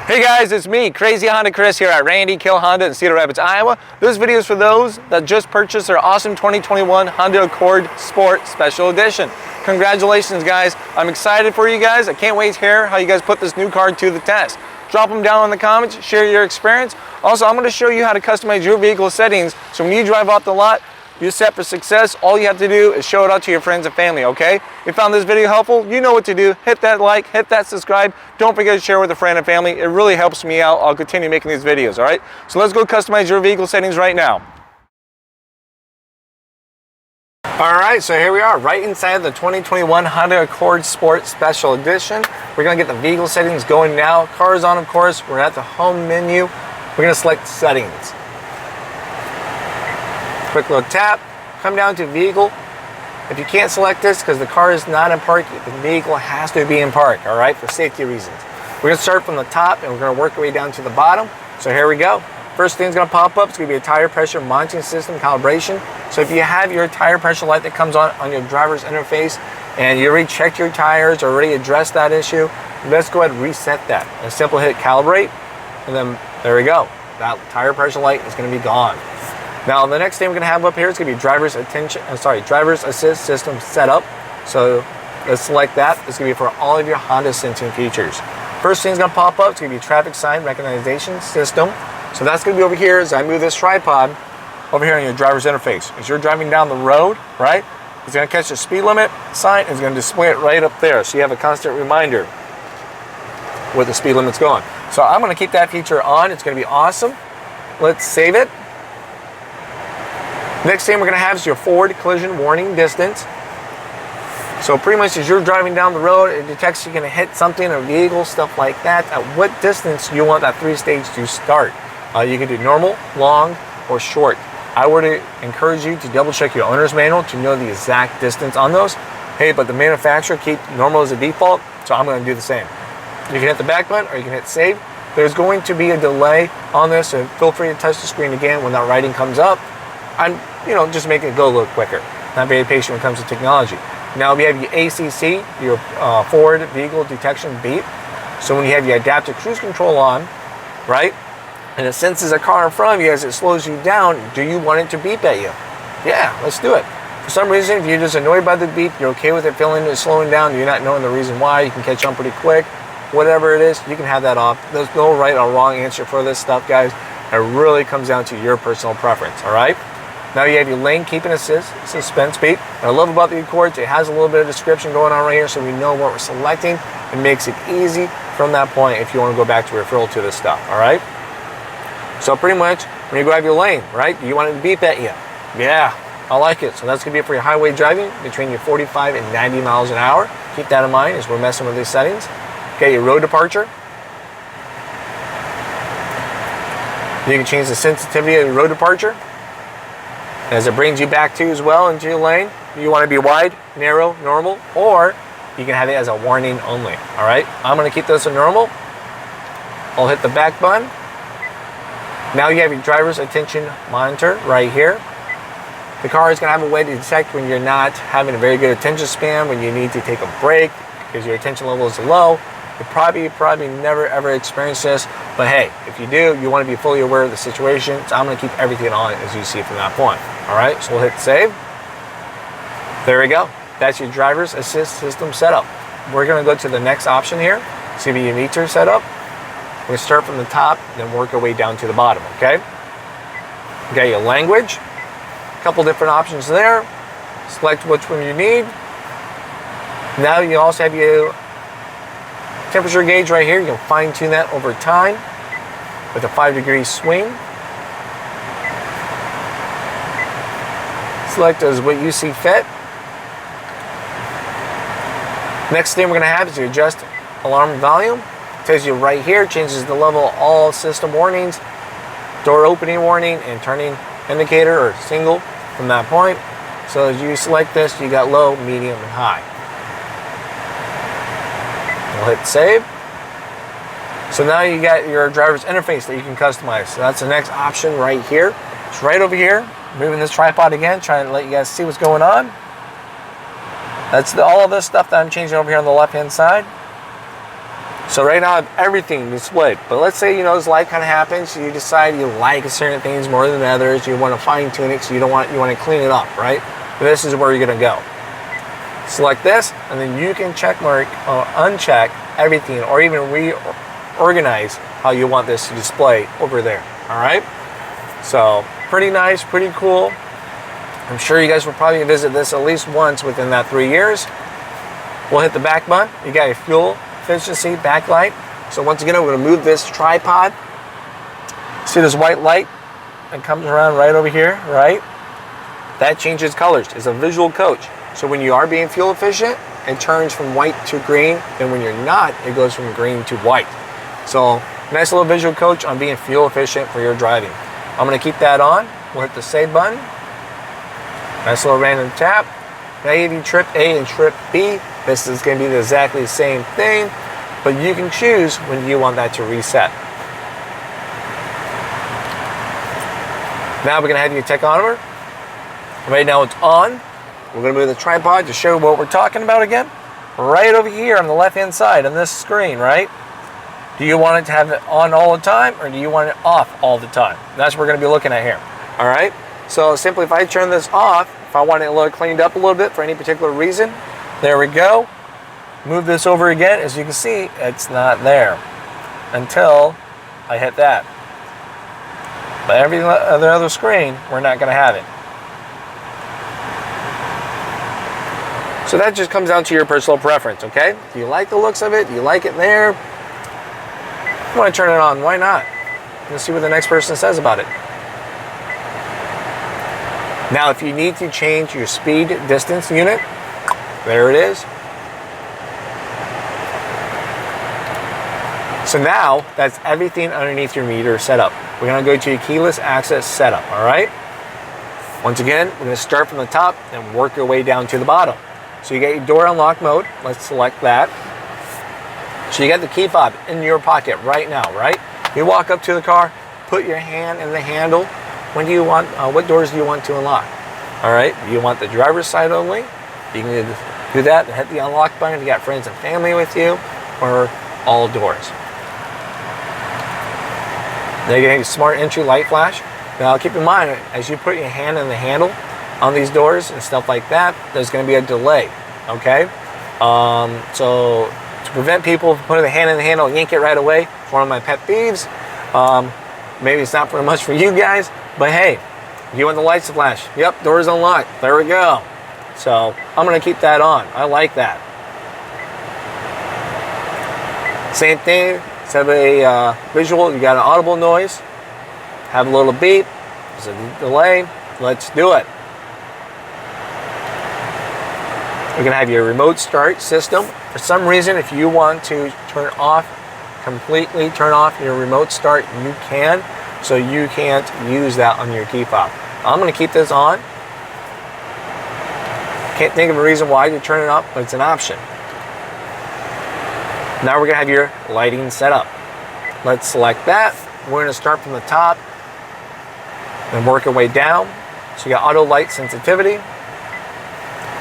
Hey guys, it's me, Crazy Honda Chris here at Randy Kuehl Honda in Cedar Rapids, Iowa. This video is for those that just purchased their awesome 2021 Honda Accord Sport Special Edition. Congratulations guys, I'm excited for you guys. I can't wait to hear how you guys put this new car to the test. Drop them down in the comments, share your experience. Also, I'm going to show you how to customize your vehicle settings so when you drive off the lot, you're set for success. All you have to do is show it out to your friends and family, okay? If you found this video helpful, you know what to do. Hit that like, hit that subscribe. Don't forget to share with a friend and family. It really helps me out. I'll continue making these videos, all right? So let's go customize your vehicle settings right now. All right, so here we are, right inside of the 2021 Honda Accord Sport Special Edition. We're gonna get the vehicle settings going now. Car is on, of course. We're at the home menu. We're gonna select settings. Quick little tap, come down to vehicle. If you can't select this because the car is not in park, the vehicle has to be in park, all right, for safety reasons. We're gonna start from the top and we're gonna work our way down to the bottom. So here we go. First thing's gonna pop up, it's gonna be a tire pressure monitoring system calibration. So if you have your tire pressure light that comes on your driver's interface and you already checked your tires or already addressed that issue, let's go ahead and reset that. A simple hit calibrate, and then there we go. That tire pressure light is gonna be gone. Now the next thing we're gonna have up here is gonna be driver's assist system setup. So let's select that. It's gonna be for all of your Honda sensing features. First thing's gonna pop up, it's gonna be traffic sign recognition system. So that's gonna be over here as I move this tripod over here on your driver's interface. As you're driving down the road, right? It's gonna catch the speed limit sign, it's gonna display it right up there. So you have a constant reminder where the speed limit's going. So I'm gonna keep that feature on, it's gonna be awesome. Let's save it. Next thing we're going to have is your forward collision warning distance. So pretty much as you're driving down the road, it detects you're going to hit something, a vehicle, stuff like that. At what distance you want that 3-stage to start. You can do normal, long, or short. I would encourage you to double check your owner's manual to know the exact distance on those. Hey, but the manufacturer keep normal as a default, so I'm going to do the same. You can hit the back button or you can hit save. There's going to be a delay on this, so feel free to touch the screen again when that writing comes up. I'm, just making it go a little quicker. Not very patient when it comes to technology. Now we have your ACC, your forward vehicle detection beep. So when you have your adaptive cruise control on, right, and it senses a car in front of you as it slows you down, do you want it to beep at you? Yeah, let's do it. For some reason, if you're just annoyed by the beep, you're okay with it feeling it slowing down, you're not knowing the reason why, you can catch on pretty quick. Whatever it is, you can have that off. There's no right or wrong answer for this stuff, guys. It really comes down to your personal preference, all right? Now you have your lane keeping assist, suspense beep. What I love about the Accord, it has a little bit of description going on right here so we know what we're selecting. It makes it easy from that point if you want to go back to referral to this stuff, all right? So pretty much, when you grab your lane, right, you want it to beep at you. Yeah, I like it. So that's going to be for your highway driving between your 45 and 90 miles an hour. Keep that in mind as we're messing with these settings. Okay, your road departure. You can change the sensitivity of your road departure as it brings you back to as well into your lane. You want to be wide, narrow, normal, or you can have it as a warning only. All right, I'm going to keep this a normal. I'll hit the back button. Now you have your driver's attention monitor right here. The car is going to have a way to detect when you're not having a very good attention span, when you need to take a break because your attention level is low. You probably never ever experienced this, but hey, if you do, you want to be fully aware of the situation. So I'm going to keep everything on as you see from that point. All right, so we'll hit save. There we go. That's your driver's assist system setup. We're going to go to the next option here, CV meter setup. We're going to start from the top, then work our way down to the bottom. Okay. You got your language. A couple different options there. Select which one you need. Now you also have your temperature gauge right here. You can fine tune that over time with a 5-degree swing. Select as what you see fit. Next thing we're going to have is your adjust alarm volume. It tells you right here, changes the level of all system warnings, door opening warning, and turning indicator or single from that point. So as you select this, you got low, medium, and high. We'll hit save. So now you got your driver's interface that you can customize. So that's the next option right here. It's right over here. Moving this tripod again, trying to let you guys see what's going on. That's all of this stuff that I'm changing over here on the left hand side. So right now I have everything displayed. But let's say, this light kind of happens. You decide you like certain things more than others. You want to fine tune it, so you want to clean it up, right? This is where you're going to go. Select this, and then you can check mark or uncheck everything, or even reorganize how you want this to display over there. All right. So pretty nice, pretty cool. I'm sure you guys will probably visit this at least once within that 3 years. We'll hit the back button. You got your fuel efficiency backlight. So once again, we're going to move this tripod. See this white light that comes around right over here, right? That changes colors. It's a visual coach. So when you are being fuel efficient, it turns from white to green. And when you're not, it goes from green to white. So nice little visual coach on being fuel efficient for your driving. I'm going to keep that on. We'll hit the save button. Nice little random tap. Now you have trip A and trip B. This is going to be exactly the same thing, but you can choose when you want that to reset. Now we're going to have your tachometer. Right now it's on. We're going to move the tripod to show what we're talking about again. Right over here on the left-hand side on this screen, right? Do you want it to have it on all the time, or do you want it off all the time? That's what we're going to be looking at here. All right? So simply, if I turn this off, if I want it a little cleaned up a little bit for any particular reason, there we go. Move this over again. As you can see, it's not there until I hit that. But every other screen, we're not going to have it. So that just comes down to your personal preference, okay? Do you like the looks of it? Do you like it there? You want to turn it on, why not? Let's see what the next person says about it. Now, if you need to change your speed distance unit, there it is. So now, that's everything underneath your meter setup. We're going to go to your keyless access setup, all right? Once again, we're going to start from the top and work your way down to the bottom. So you got your door unlock mode. Let's select that. So you got the key fob in your pocket right now, right? You walk up to the car, put your hand in the handle. When do you want, what doors do you want to unlock? All right, you want the driver's side only? You can do that and hit the unlock button if you got friends and family with you, or all doors. Now you're going to have smart entry light flash. Now keep in mind, as you put your hand in the handle on these doors and stuff like that, there's going to be a delay, okay? So to prevent people from putting the hand in the handle and yank it right away, it's one of my pet peeves. Maybe it's not very much for you guys, but hey, you want the lights to flash. Yep, door's unlocked. There we go. So I'm going to keep that on. I like that. Same thing. Instead of a visual, you got an audible noise. Have a little beep. There's a delay. Let's do it. We're going to have your remote start system. For some reason, if you want to completely turn off your remote start, you can. So you can't use that on your key fob. I'm going to keep this on. Can't think of a reason why to turn it up, but it's an option. Now we're going to have your lighting set up. Let's select that. We're going to start from the top and work our way down. So you got auto light sensitivity.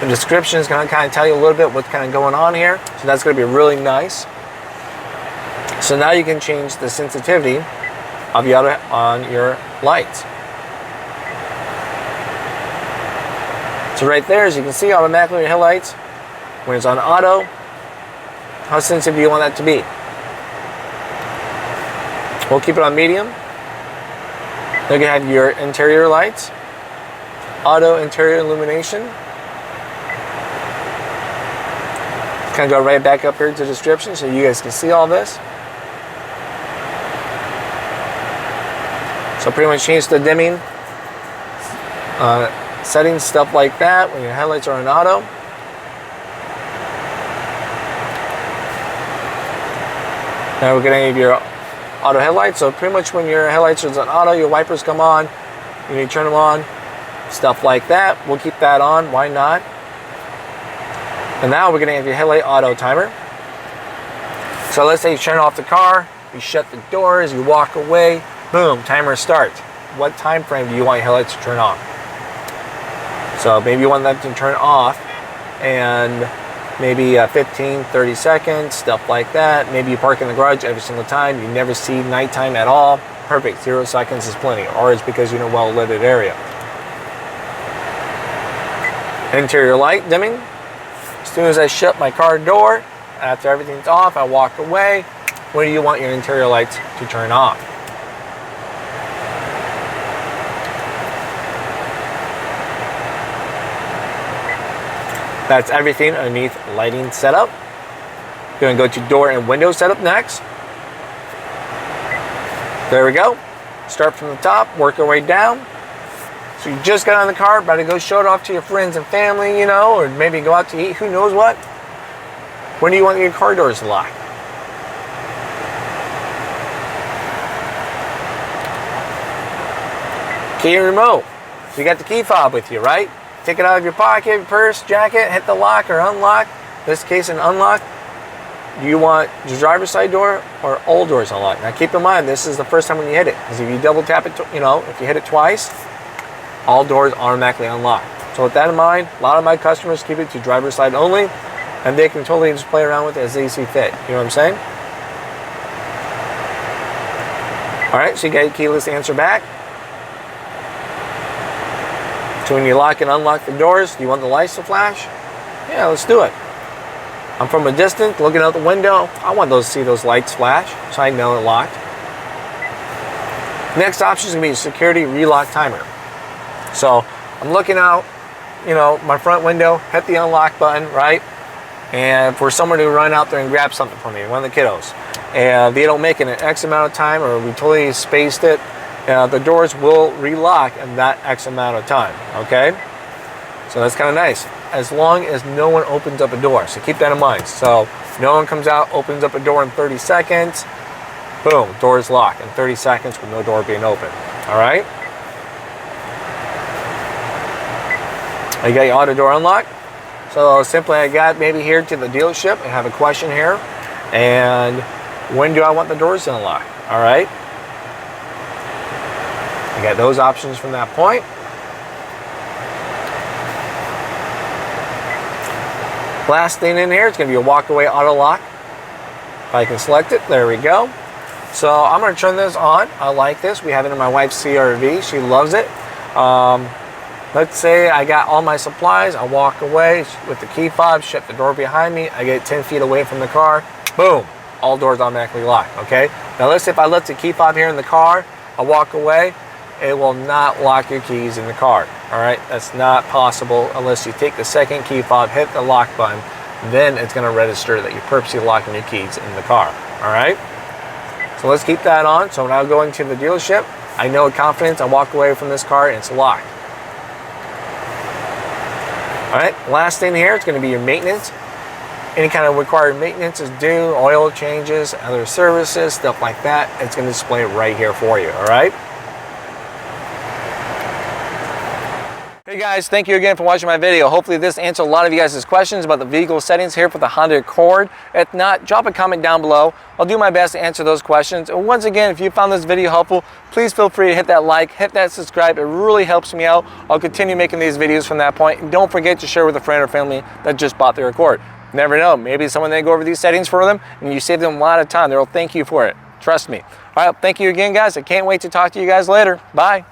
The description is going to kind of tell you a little bit what's kind of going on here. So that's going to be really nice. So now you can change the sensitivity of the auto on your lights. So right there, as you can see, automatically your headlights, when it's on auto, how sensitive do you want that to be? We'll keep it on medium. You're going to have your interior lights, auto interior illumination. Kind of go right back up here to the description so you guys can see all this. So pretty much change the dimming settings, stuff like that when your headlights are on auto. Now we're going to have your auto headlights. So pretty much when your headlights are on auto, your wipers come on. You need to turn them on, stuff like that. We'll keep that on. Why not? And now we're going to have your headlight auto timer. So let's say you turn off the car, you shut the doors, you walk away, boom, timer starts. What time frame do you want your headlights to turn on? So maybe you want them to turn off and maybe 15, 30 seconds, stuff like that. Maybe you park in the garage every single time. You never see nighttime at all. Perfect, 0 seconds is plenty. Or it's because you're in a well-lit area. Interior light dimming. As soon as I shut my car door, after everything's off, I walk away. When do you want your interior lights to turn off? That's everything underneath lighting setup. We're going to go to door and window setup next. There we go. Start from the top, work our way down. So you just got out of the car, about to go show it off to your friends and family, you know, or maybe go out to eat, who knows what. When do you want your car doors locked? Key and remote. So you got the key fob with you, right? Take it out of your pocket, purse, jacket, hit the lock or unlock. In this case, an unlock. Do you want your driver's side door or all doors unlocked? Now keep in mind, this is the first time when you hit it. Because if you double tap it, you know, if you hit it twice, all doors automatically unlock. So with that in mind, a lot of my customers keep it to driver's side only, and they can totally just play around with it as they see fit. You know what I'm saying? All right, so you got your keyless answer back. So when you lock and unlock the doors, do you want the lights to flash? Yeah, let's do it. I'm from a distance, looking out the window. I want to see those lights flash, so I know it locked. Next option is going to be a security relock timer. So I'm looking out, you know, my front window, hit the unlock button, right? And for someone to run out there and grab something from me, one of the kiddos, and they don't make it in X amount of time, or we totally spaced it, the doors will relock in that X amount of time, okay? So that's kind of nice, as long as no one opens up a door. So keep that in mind. So no one comes out, opens up a door in 30 seconds, boom, door is locked in 30 seconds with no door being open, all right? You got your auto door unlocked. So simply I got maybe here to the dealership. I have a question here. And when do I want the doors to unlock? All right. You got those options from that point. Last thing in here, it's going to be a walk-away auto lock. If I can select it, there we go. So I'm going to turn this on. I like this. We have it in my wife's CRV. She loves it. Let's say I got all my supplies, I walk away with the key fob, shut the door behind me, I get 10 feet away from the car, boom, all doors automatically lock, okay? Now let's say if I left the key fob here in the car, I walk away, it will not lock your keys in the car, all right? That's not possible unless you take the second key fob, hit the lock button, then it's gonna register that you're purposely locking your keys in the car, all right? So let's keep that on. So now going to the dealership, I know with confidence I walk away from this car and it's locked. All right, last thing here is going to be your maintenance. Any kind of required maintenance is due, oil changes, other services, stuff like that. It's going to display right here for you, all right? Hey guys, thank you again for watching my video. Hopefully this answered a lot of you guys' questions about the vehicle settings here for the Honda Accord. If not, drop a comment down below. I'll do my best to answer those questions. And once again, if you found this video helpful, please feel free to hit that like, hit that subscribe. It really helps me out. I'll continue making these videos from that point. And don't forget to share with a friend or family that just bought their Accord. Never know, maybe someone they go over these settings for them and you save them a lot of time. They'll thank you for it. Trust me. All right, thank you again, guys. I can't wait to talk to you guys later. Bye.